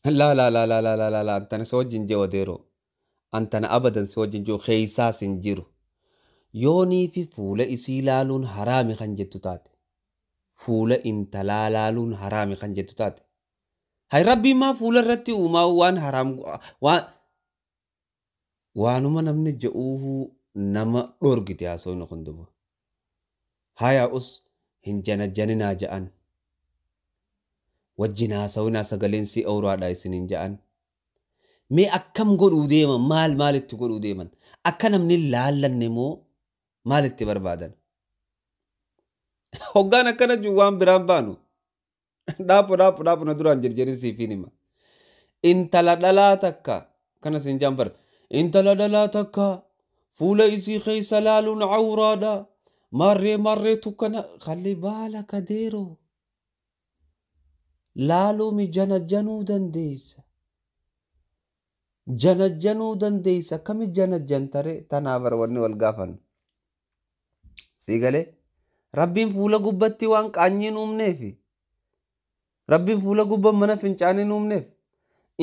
لا لا لا لا لا لا لا لا أنت نسوج جو ديرو أنت أنا أبدا سوج جو خيسا سنجيرو يوني في فولة إسيلالون حرامي خنجتو تاتي فولة انتلالالون حرامي خنجتو تاتي هاي ربي ما فولة رتي وما وان حرام وان وانما نمني جؤوه نما دورجتي يا سوي نخندبو هاي أس هنجنا جننا جأن وجنا سوينا سجلين سي أورا دايسين جأن mee akkam godhuu deeman maalitti godhuu deeman akka namni laallanne moo maalitti barbaadan hoggaan akkana jiru waan biraan baanu dhaapu na duraan jirjirin siifiin hima intala dhalaa takka kana siin jaan bar intala dhalaa takka fuula isii keessa laaluun cawraadha marree tukkana kalli baala kadeeroo laaluu mi janajjanuu dandeessa janajjanuu dandeessa kami janajjantare tanaa bar wanni wal gaafan sii galee rabbiin fuula gubbatti waan qaanyiin uumneefi rabbiin fuula gubban mana fincaaniin uumneef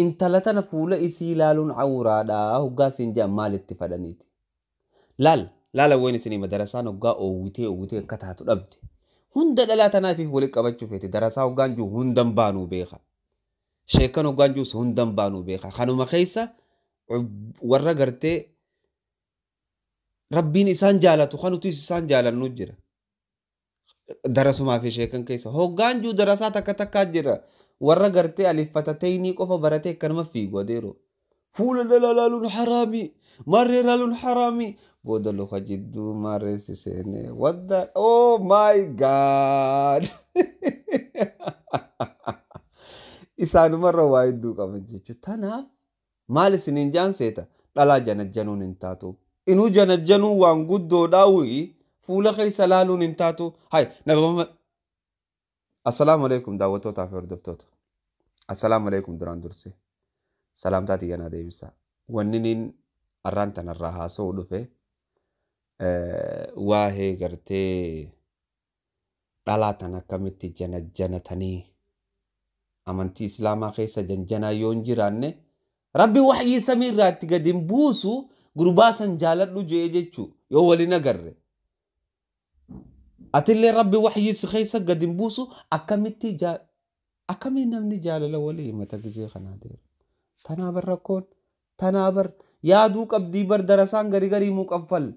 intala tana fuula isii ilaaluun cawraadhaa hoggaa siin jedhan maalitti fadhaniiti laala wayin isinii madarasaan hoggaa oowwitee akka taatu dhabde hunda dhalaa tanaafiif walitti qabachuu feete darasaa hoggaan jiru hundan baanuu beeka sheekan hoggaan jirus hundan baanuu beeka kanuma keessa warra gartee rabbiin isaan jaalatu kanutis isaan jaalannu jira darasumaa fi sheekan keessa hoggaan jiru darasaa takka takkaa jira warra gartee aliffatateenii qofa baratee akkanuma fiigu adeero fuula dhala laaluun haraamii marree laaluun haraamii booda luka jidduu marreessi seenee wadda oh my god isaanumarra waa hedduu qaban jechuudha tanaaf maal isiniin jaan seeta dhalaa janajjanuun hin taatu inuu janajjanuun waan guddoodhaawii fuula keessa laaluun hin taatu hay nabama assalaamu alaikum daawwattootaa fi hordoftoota assalaamu alaikum duraan dursee salaamtaa xiyyanaa deebisaa wanni niin arraan tanarraa haasa'uu dhufe waa'ee gartee dhalaa tan akkamitti janajjanatanii amantii islaamaa keessa janjanaa yoo hin jiraanne rabbi waxyii samii irraatti gadi hin buusu gurbaasan jaaladhu jee jechuu yoo waliin agarre atillee rabbi waxyii si keessa gadi hin buusu akkamiin namni jaalala walii himata gizee kanaa deera tanaa bar rakkoon tanaa bar yaaduu qabdii bar darasaan garii muu qaffal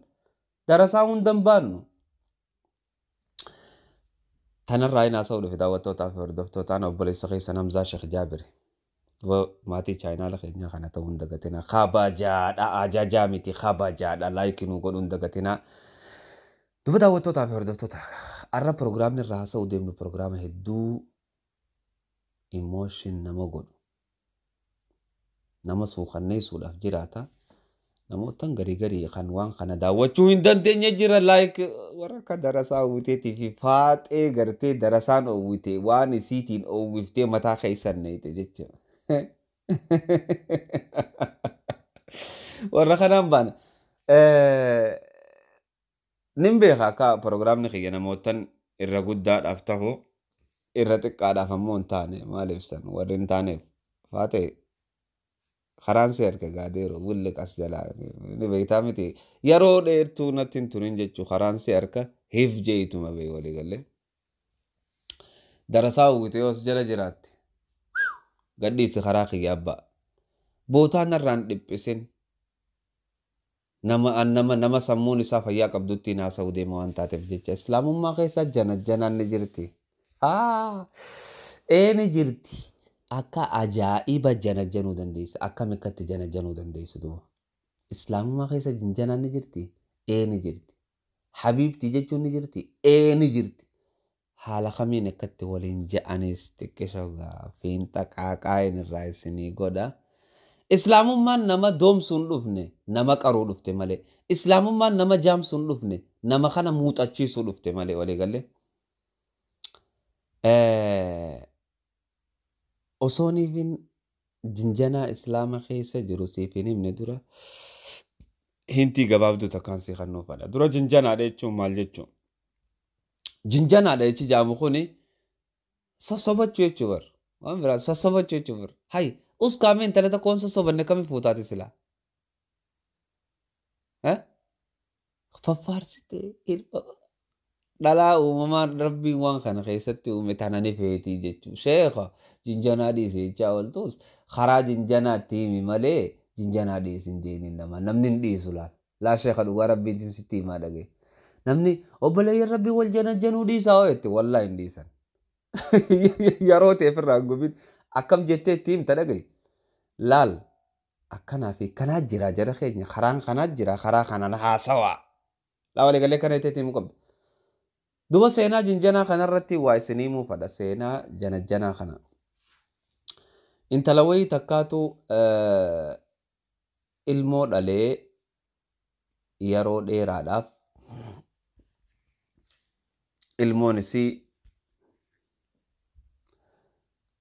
darasaa hundan baannu tanarraa hin haasa'u dhufe daawwattootaa fi hordoftootaan obboleessa keessa namzaa Sheekh Jaabir maatii chaayinaala keenyaa kana ta'uu hin dagatinaa kabajaadha ajajaa miti kabajaadha laayikinuu godhuu hin dagatinaa duba daawwattootaa fi hordoftoota arra pirogiraamni irraa haasa'u deemnu pirogiraama hedduu emotion nama godhu nama suukanneessuudhaaf jiraata namootan garii kan waan kana daawwachuu hin dandeenye jira laayik warra akka darasaa uwwiteetii fi faaxee gartee darasaan oowwite waan isiitiin oowwiftee mataa keessan neeyite jecha warra kanaan baana nin beeka akka pirogiraamni kiyya namootan irra guddaadhaaf ta'u irra xiqqaadhaaf ammoo hin taane maaliif san warri hin taaneef faaxee karaan si harka gaadeero bulle qas jalaa ni beektaa miti yeroo dheertuu natti hin turin jechuu karaan si harka hif jeeyituma bee walii galee darasaa uwwite yoos jala jiraatte gadhiisi karaa kiyya abbaa bootaan irraan dhiphisin nama sammuun isaa fayyaa qabdutti haasa'uu deema waan taateef jecha islaamummaa keessa janajjanaan ni jirti ni jirti akka ajaa'iba janajjanuu dandeessa akkam akkatti janajjanuu dandeessu duuba islaamummaa keessa janjanaan ni jirti ni jirti habiibtii jechuun ni jirti ni jirti haala kamiin akkatti waliin ja'anis xiqqisha gaafiin xaqaaqaayin irraa isinii godha islaamummaan nama doomsuun dhufne nama qaruu dhufte malee islaamummaan nama jaamsuun dhufne nama kana muuxachiisuu dhufte malee walii galee osooniifin jinjanaa islaama keessa jiru siifin himne dura hintii gabaabduu takkaan si kannuu fadha dura jinjanaadha jechuun maal jechuun jinjanaadha jechi jaamu kuni sassobachuu jechuu bar waan biraa sassobachuu jechuu bar hay us kaamen talata koonsa sobanne kami fuutaati silaa faffaarsite dhalaa uumamaan rabbiin waan kana keessatti uume tanani feetii jechuu sheeka jinjanaa dhiise jechaa ooltus karaa jinjanaatti himi malee jinjanaa dhiisin jeeniin nama namni hin dhiisu laa sheeka dhugaa rabbiin jinsitti himaa dhagee namni obboleeyyan rabbii wal janajjanuu dhiisaa hoo'etti wallaa hin dhiisan yeroo ta'eef irraa gubin akkam jettee itti himta dhagaye laal akkanaa fi kanaa jira jara keenya karaan kanaa jira karaa kanaan haasawaa laa walii galee kana itti himu qabda duba seenaa jinjanaa kanarratti waa isinii muufadha seenaa janajjanaa kana intala wayii takkaatu ilmoo dhalee yeroo dheeraadhaaf ilmoon isii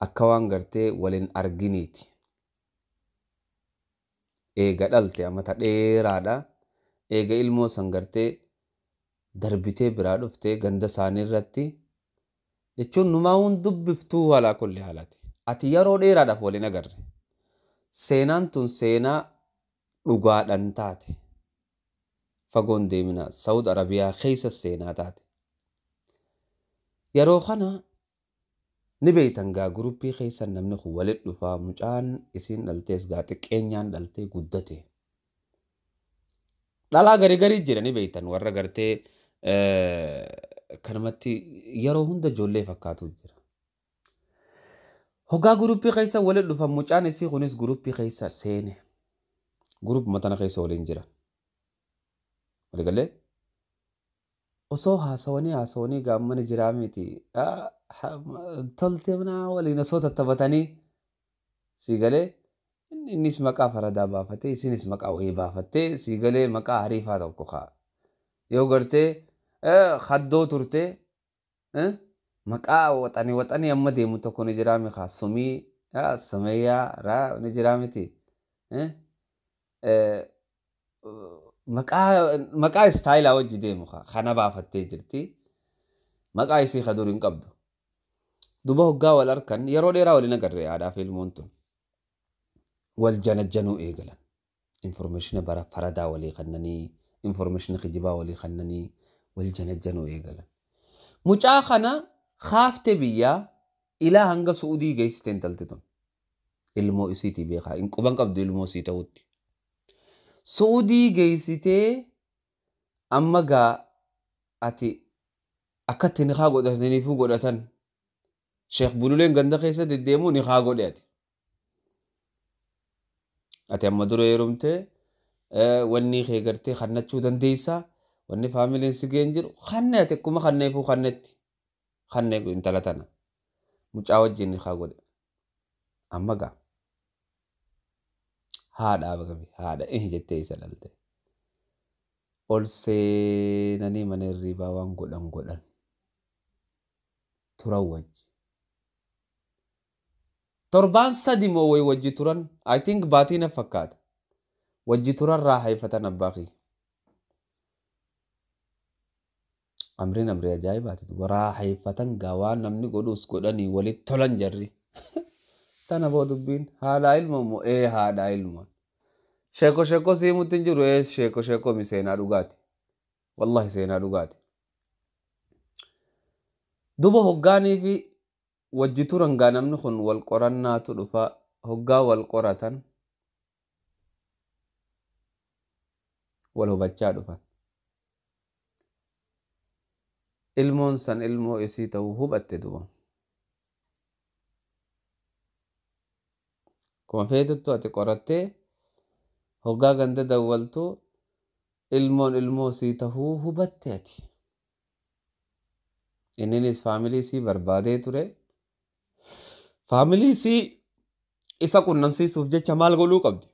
akka waan gartee waliin arginiiti eega dhalte amata dheeraadha eega ilmoo san gartee darbitee biraa dhuftee ganda isaanii irratti jechuun numaa hun dubbiftuu walaa kulli haalati ati yeroo dheeraadhaaf waliin agarre seenaan tun seenaa dhugaadhan taate fagoon deemina Saawud Arabiyaa keessa seenaa taate yeroo kana ni beeytan gaa guruppii keessa namni kun walit dhufaa mucaan isiin dhaltees gaa xiqqeenyaan dhaltee guddate dhalaa garii jira ni beeytan warra gartee kanamatti yeroo hunda ijoollee fakkaatu jira hoggaa guruppii keessa walit dhufa mucaan isii kunis guruppii keessa seene guruppuma tana keessa waliin jira waligalee osoo haasawanii gaammana jiraa miti tolte manaa waliin osoo tattabatanii siigalee innis maqaa faradaa baafatee isinis maqaa wayii baafattee siigalee maqaa hariifaa tokko kaa yoo gartee haddoo turte maqaa waxanii amma deemu tokko ni jiraa mi kaa sumii sumayyaa raa ni jiraa miti maqaa istaayilaa wajji deemu kana baafattee jirti maqaa isii ka dur hin qabdu duba hoggaa wal arkan yeroo dheeraa waliin agarre haadhaa fi ilmoon tun wal janajjanuu eegalan informationa bara faradaa walii kannanii informationa kijibaa walii kannanii wal janajjanuu eegalan mucaa kana kaaftee biyyaa ilaa hanga Suudii geessite intalti tun ilmoo isiitii beekaa hin quban qabdu ilmoo isii ta'utti Suudii geessitee amma gaa ati akkatti ni haa godhataniifuu godhatan Sheekh Bululeen ganda keessa deddeemuu ni haa godhe ati amma dura heerumte wanni kee gartee kannachuu dandeessaa wanni faamiliin si geen jiru kanne ati akkuma kanneefuu kannetti kannee intala tana mucaa wajjin ni haa godhe amma gaa haadhaa bagabe haadha jettee isa dhalte ol seenanii mana hirriibaa waan godhan turan wajji torbaan sadi moo way wajji turan I think baatii na fakkaata wajji turan raaxeeffatan abbaaqii amriin amrii ajaa'ibaati raaxeeffatan gaa waan namni godhuus godhanii walit tolan jarri tana boo dubbiin haadhaa ilma moo haadhaa ilma sheeko siimutti hin jiru sheeko mi seenaa dhugaati wallahi seenaa dhugaati duba hoggaanii fi wajji turan gaa namni kun wal qorannaatu dhufa hoggaa wal qoratan wal hubachaa dhufan ilmoon san ilmoo isii ta'uu hubatte duba kuma feetuttu ati qorattee hoggaa ganda dawwaltu ilmoon ilmoo isii ta'uu hubatte ati inninis faamilii isii barbaadee ture faamilii isii isa qunnamsiisuuf jecha maal godhuu qabdi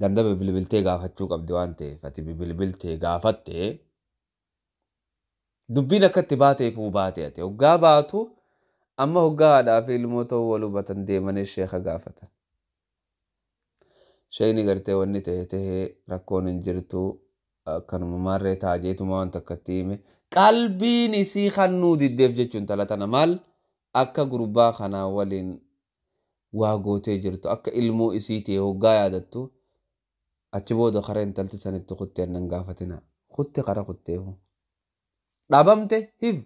ganda bilbiltee gaafachuu qabdi waan ta'eef ati bilbiltee gaafatte dubbiin akkatti baateefuu baate ati hoggaa baatu amma hoggaa haadhaa fi ilmoo ta'uu wal hubatan deemanii sheeka gaafatan sheekni gartee wanni ta'ee rakkoon hin jirtu akkanuma maarree taajeetuma waan takkatti hime qalbiin isii kannuu diddeef jechuun talatana maal akka gurbaa kanaa waliin واغوتي جرتو أكا إلمو إسيتي وقايا دتو أتشبو دو خرين تلتي سنتو خطي ننقافتنا خطي قرا خطيه دابمتي هيف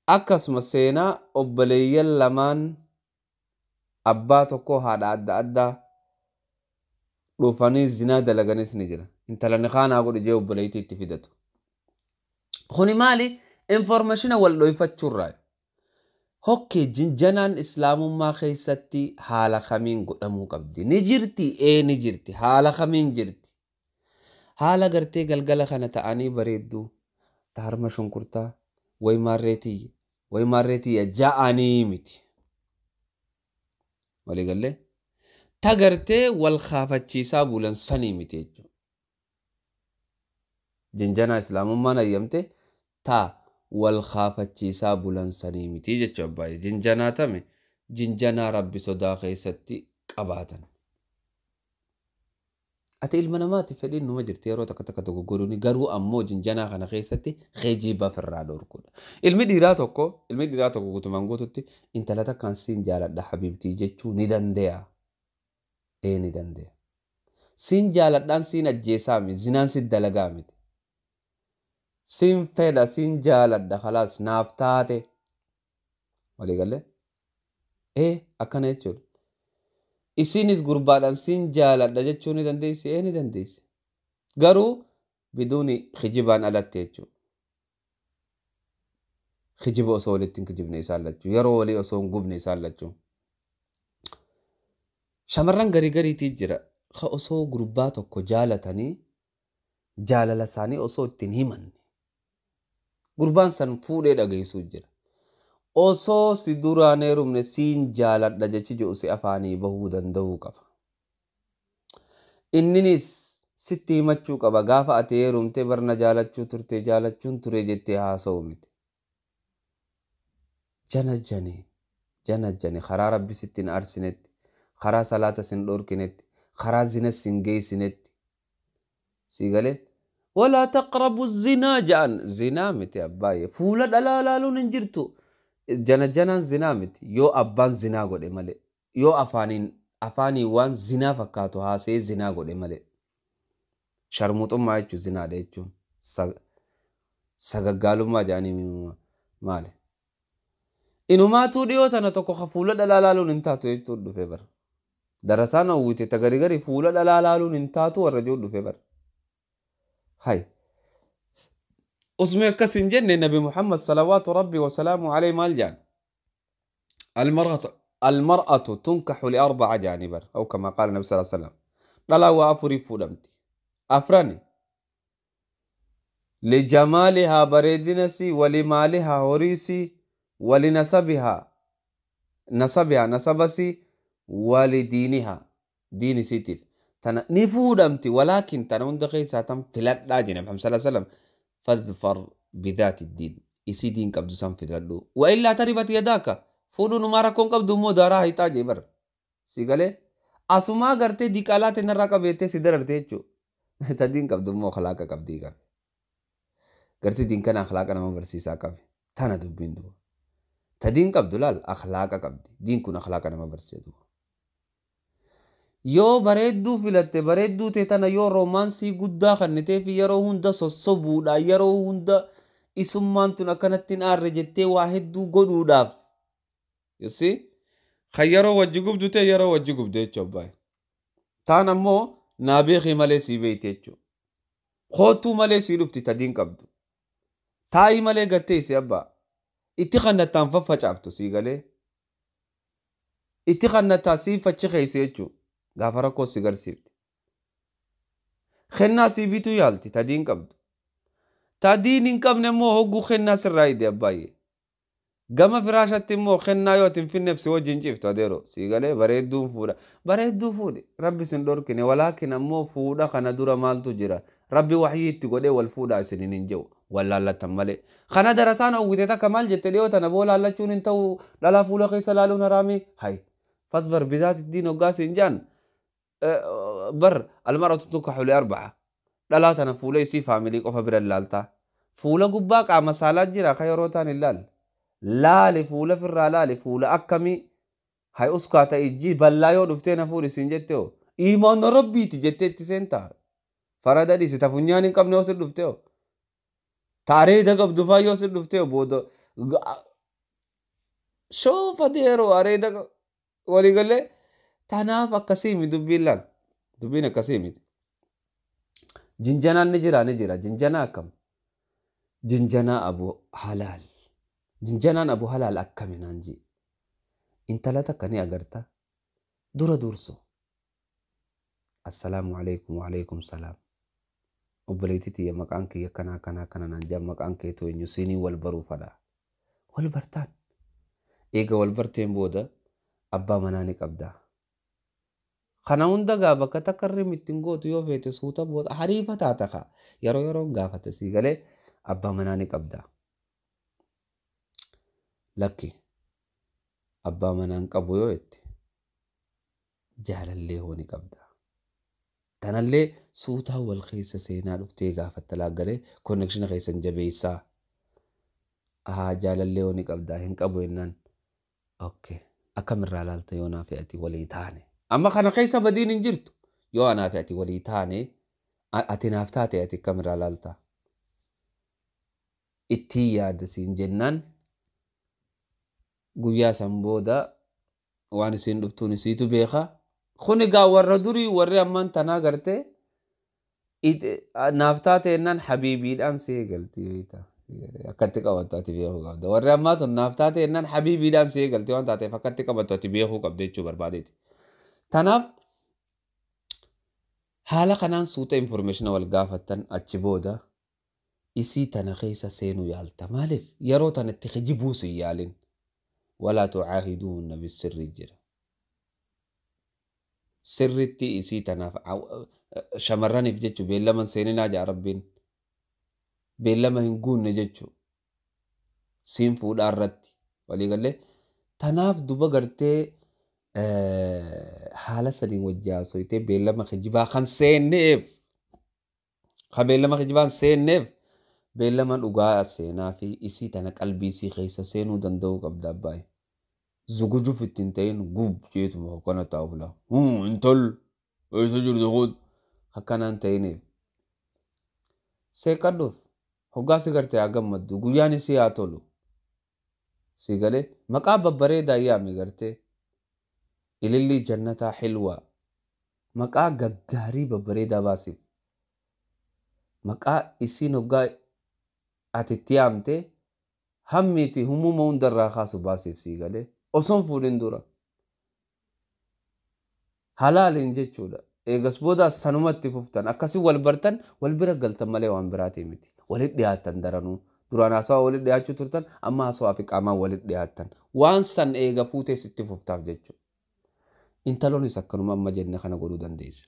أكاسما سينا أبليا لمان أباتوكو هذا أدى dhufanii zinaa dalaganis ni jira intalani kaanaa godhe jee obboleeytii itti fidatu kuni maali informationa wal dhoyfachuurraa hokkee jinjanaan islaamummaa keessatti haala kamiin godhamuu qabdi ni jirti ni jirti haala kamiin jirti haala gartee galgala kana ta'anii bareedduu taarma shunkurtaa way maarreetiyya ja'anii miti walii gallee tagartee wal khaafachiisaa bulan sanii miti jechuudha. Jinjanaa islaamummaan ayyamte taa wal khaafachiisaa bulan sanii miti jechuudha baay'ee. Jinjanaa tame jinjanaa rabbi sodaa keessatti qabaatan. Ati ilma namaati fedhiin numa jirti yeroo takka takka tokko godhuuni garuu ammoo jinjanaa kana keessatti geejjiba firraa dhorkuudha. Ilmi dhiiraa tokko guutumaan guututti intala takkaan siin jaaladha habibtii jechuu ni dandeenya. Ni dandeenya. Siin jaaladhaan siin ajjeesaami zinaan si dalagaa miti. Siin fedha siin jaaladha khalaas naaf taate. Walii galee? Akkana jechuudha. Isiinis gurbaadhaan siin jaaladha jechuu ni dandeessi? Ni dandeessi. Garuu biduuni kijibaan alatti jechuudha. Kijiba osoo walitti hin kijibne isaan lachuu. Yeroo walii osoo hin gubne isaan lachuu. Shamarran gariitii jira. Ka osoo gurbaa tokko jaalatanii jaalala isaanii osoo ittiin himanne. Gurbaan san fuudhee dhageessuu jira. Osoo si duraan heerumne siin jaaladha jechi jedhu si afaanii bahuu danda'uu qaba. Inninis sitti himachuu qaba. Gaafa ati heerumte barna jaalachuu turte jaalachuun ture jettee haasa'u miti. Janajjani karaa rabbi sittiin arsinetti. Karaa salaata sin dhorkinetti karaa zina sin geessinetti siigalee walaa taqrabu zinaa ja'an zinaa miti abbaaye fuula dhalaa laaluun hin jirtu janaan zinaa miti yoo abbaan zinaa godhe malee yoo afaanii waan zinaa fakkaatu haasee zinaa godhe malee sharmuuxummaa jechuun zinaadha jechuun sagaggaalummaa ja'anii maali inumaatuu dhiyoo tana tokko fuula dhalaa laaluun hin taatu jechuun dhufee bara. Darasaan hawwite tagari fuula dhalaa laaluun hin taatu warra jiru dhufe bar. Hay. Usme akkasin jenne Nabi Muhammad salawaatu rabbi wa salaamu alayhi maal jaan. المرأة تنكح لأربع جانبا أو كما قال النبي صلى الله عليه وسلم لا وافري فودمتي أفراني لجمالها بريدنسي ولمالها هوريسي ولنسبها نسبسي ولدينها دين سيتيف تنا نفودمتي ولكن تنا وندقي ساتم فلات لاجنا محمد صلى الله عليه وسلم فاظفر بذات الدين يسي دين قبض سام فلادو وإلا تربت يداك فودو نمارا كون قبض مو دارا هيتا جبر سيقالي أسما غرتي ديكالات نراكا بيتي سيدر ارتيچو تدين قبض مو خلاقا قبضي قبض غرتي دين كان أخلاقا نما برسيسا قبض تانا دبين دو تدين قبض لال أخلاقا قبض دين كون أخلاقا نما برسيدو yoo bareedduu filatte bareedduu teetana yoo roomaansii guddaa kannitee fi yeroo hunda sossobuudha yeroo hunda isummaan tun akkanattiin aarre jettee waa hedduu godhuudhaaf yossi kan yeroo wajji gubdu ta'e yeroo wajji gubdu jechuudha baay'ee taan ammoo naa beekii malee sii beeyte jechuudha kootuu malee sii dhufti tadiin qabdu taa'ii malee gattee isi abbaa itti kannattaan faffacaaftu sii galee itti kannattaa sii fachi keeyse jechuudha. Gaafa rakkoo si garsiifte. Kennaa sii bituu yaalti tadiin qabdu. Tadiin hin qabne immoo hogguu kennaa sirraa hidhe abbaayyee. Gama firaashatti immoo kennaa yoo hin finneef si wajjin ciiftu adeero. Sii galee bareedduun fuudha. Bareedduu fuudhe rabbi sin dhorkine walaakin ammoo fuudha kana dura maaltu jira. Rabbi waxyii itti godhee wal fuudhaa isiniin hin jiru. Wallaallatan malee. Kana darasaan hawwite takka maal jette dhiyoo tana boo laallachuun hin ta'u dhalaa fuula keessa laaluun haraamii. Hay. Fasbar bizaati ittiin hoggaa siin jaan. بر المرأة تنكح لأربعة لا تنفولي سي فاميلي قف بر اللالتا فولا قباك عما سالات جرا خيروتان اللال laali fuula firraa laali fuula akkamii hay uskaata ijji ballaa yoo dhuftee na fuudhi siin jette hoo imaana rabbiiti jettee itti seentaa farada dhiisi ta funyaan hin qabne yoo sin dhufte hoo taareeda qabdu faa yoo sin dhufte hoo booda shoofa deeroo areeda waliigalee tanaaf akkasii mi dubbiin laal dubbiin akkasii miti jinjanaan ni jira jinjanaa akkam jinjanaa abu halaal jinjanaan abu halaal akkami naan jii intala takka ni agarta dura durso assalaamu alaykum wa alaykum salaam obboleettii tiyya maqaan kiyya kana naan jaa maqaan kee too'enyu siinii wal baruu fadhaa wal bartaan eega wal barteen booda abbaa manaa ni qabdaa kana hunda gaa bakka takka irri mittiin gootu yoo feete suuta booda hariifa taata kaa yeroo yeroon gaafate sii galee abbaa manaa ni qabdaa lakki abbaa manaan qabu yoo jette jaalallee hoo ni qabdaa tanallee suutaa wal keessa seenaa dhuftee gaafatta laaggalee konnekshiina keessan jabeessaa jaalallee hoo ni qabdaa hin qabu jennaan okay akkamirraa laalta yoo naa fe'ati walii taane amma kana keessa badiin hin jirtu yoo anaa fe'ati walii taane ati naaf taate ati akkamirraa laalta itti yaada siin jennaan guyyaa san booda waan isiin dhuftuun isiitu beeka kuni gaa warra durii warri ammaan tanaa gartee naaf taate jennaan habiibiidhaan see galti akkatti qabattu ati beekuu qabda warri ammaa tun naaf taate jennaan habiibiidhaan see galti waan taateef akkatti qabattu ati beekuu qabda jechuu barbaadeeti tanaaf haala kanaan suuta informeeshina wal gaafattan achi booda isii tana keessa seenuu yaalta maaliif yeroo tanatti kijibuu sin yaalin walaa tucaahiduunna bisirri jira sirritti isii tanaaf shamarraniif jechu beellaman seeninaa jaa rabbiin beellama hin guunne jechu siin fuudhaa irratti waliigallee tanaaf duba gartee haala saniin wajjaasoytee beellama kijibaa kan seenneef ka beellama kijibaan seenneef beellama dhugaa seenaa fi isii tana qalbii isii keessa seenuu danda'uu qabda abbaay zugujuf ittiin ta'in gub jeetuma akkana taa'uuf laa intol eessa jirtu kun akkanaan ta'iniif seeqadhuuf hoggaa si gartee haa gammaddu guyyaan isii haa tolu si galee maqaa babbareedaa yaami gartee ilillii jannataa xilwaa maqaa gaggaarii babbareedaa baasiif maqaa isiin hoggaa ati itti yaamte hammii fi humuma hundarraa kaasu baasiif sii galee osoon fuudhin dura halaaliin jechuudha eegas booda sanumatti fuftan akkasii wal bartan wal bira galtan malee waan biraatii miti walit dhiyaattan daranuu duraan haasawaa walit dhiyaachuu turtan amma haasawaa fi qaamaan walit dhiyaattan waan san eega fuutee sitti fuftaaf jechuudha intaloonis akkanuma amma jenne kana godhuu dandeessa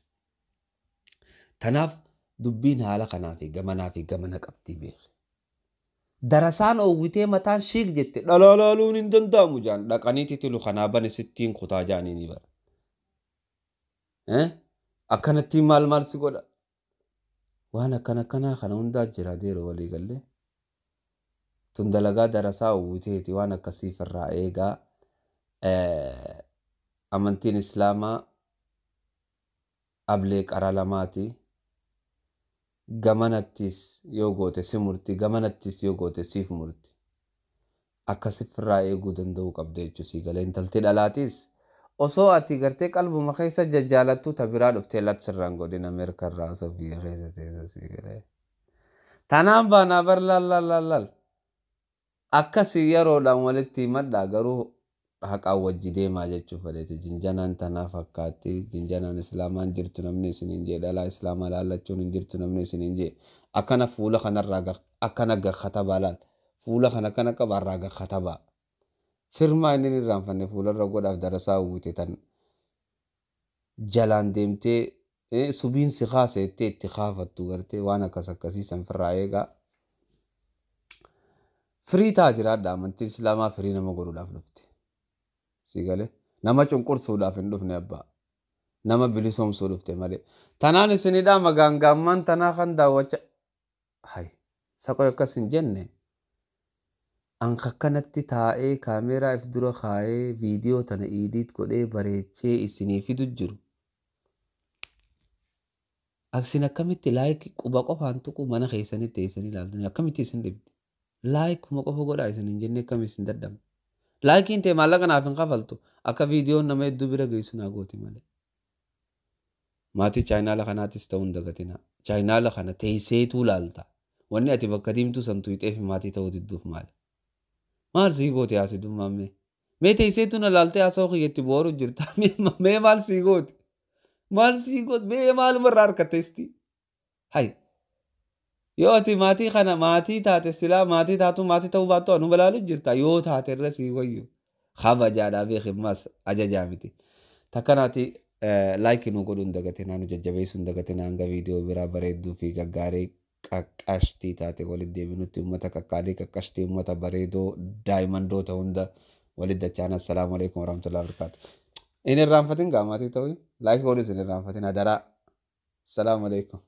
tanaaf dubbiin haala kanaa fi gamana qabdii beeke darasaan oowwitee mataan shiik jette dhalaalaaluun hin danda'amu jaan dhaqaniiti tilu kanaa bane sittiin kutaa jaanii ni bara akkanattiin maal si godha waan akkanaa kana hundaa jira deero walii gallee tun dalagaa darasaa oowwiteeti waan akkasiif irraa eegaa amantiin islaamaa ablee qara lamaati gamanattis yoo goote si murti gamanattis yoo goote siif murti akkasif irraa eeguu danda'uu qabda jechuu sii galee intalti dhalaatis osoo ati gartee qalbuma keessa jajjaalattuu ta biraa dhuftee latsirraan godina Ameerikaa irraa osoo biyya keessa teessa sii galee tanaan baanaa bar laal akkasii yeroodhaan walitti himadhaa garuu haqaan wajji deemaa jechuu fedheeti jinjanaan tanaa fakkaatti jinjanaan islaamaan jirtu namni isiniin jee dhalaa islaamaa laallachuun hin jirtu namni isiniin jee akkana fuula kanarraa akkana gakkatabaa laal fuula kana kana qabaarraa gakkatabaa firmaa inni irraanfanne fuularra godhaaf darasaa uwwite tan jalaan deemtee subiin si kaaseettee itti kaafattu gartee waan akkasiisan firraa eegaa firii taa jiraadha amantiin islaamaa firii nama godhuudhaaf dhufte sigale nama cunqursuudhaaf hin dhufne abbaa nama bilisoomsuu dhufte malee tanaan isinidhaa magaangaammaan tanaa kan daawwacha hay saqoo akkas hin jenne an akkanatti taa'ee kaameeraa if dura kaa'ee viidiyoo tana idiit godhee bareechee isinii fidu jiru. Aksin akkamitti laayik quba qofaan tuqu mana keessanitti teessanii ilaaltanii akkamitti isin dhibdi? Laayikuma qofa godhaa isin hin jenne akkam isin dadhabne. Laayikiin ta'e maallaqa naaf hin kafaltu akka viidiyoon nama hedduu bira geessu naa gooti malee. Maatii chaayinaala kanaatis ta'uu hin dagatinaa. Chaayinaala kana teesseetuu laalta. Wanni ati bakka diimtuu san tuyxee fi maatii ta'uu didduuf maali? Maal sii gooti haasi dummaamee? Mee teesseetuu na laaltee haasawaa kiyyetti booru jirta. Mee maal sii gooti? Maal sii gooti? Mee maaluma irraa harkatteesti? Hai. Yoo ati maatii kana maatii taate silaa maatii taatu maatii ta'uu baattu anu balaalu jirta. Yoo taate irra sii wayyu. Kabajaadhaa beekimas ajajaa miti. Takkanaati laayikii nu godhuu hin dagatinaa nu jajjabeessuu hin dagatinaa hanga viidiyoo biraa bareedduu fi gaggaarii qaqqashtii taate walitti deebinutti uummata qaqqaalii qaqqashtii uummata bareedoo daa'imandoota hunda walitti dachaan assalaamu alaikum warahmatullahi wabarakatuh. Inni irraanfatin gaamaatii ta'uu laayikii godhus inni irraanfatin adaraa. Assalaamu alaikum.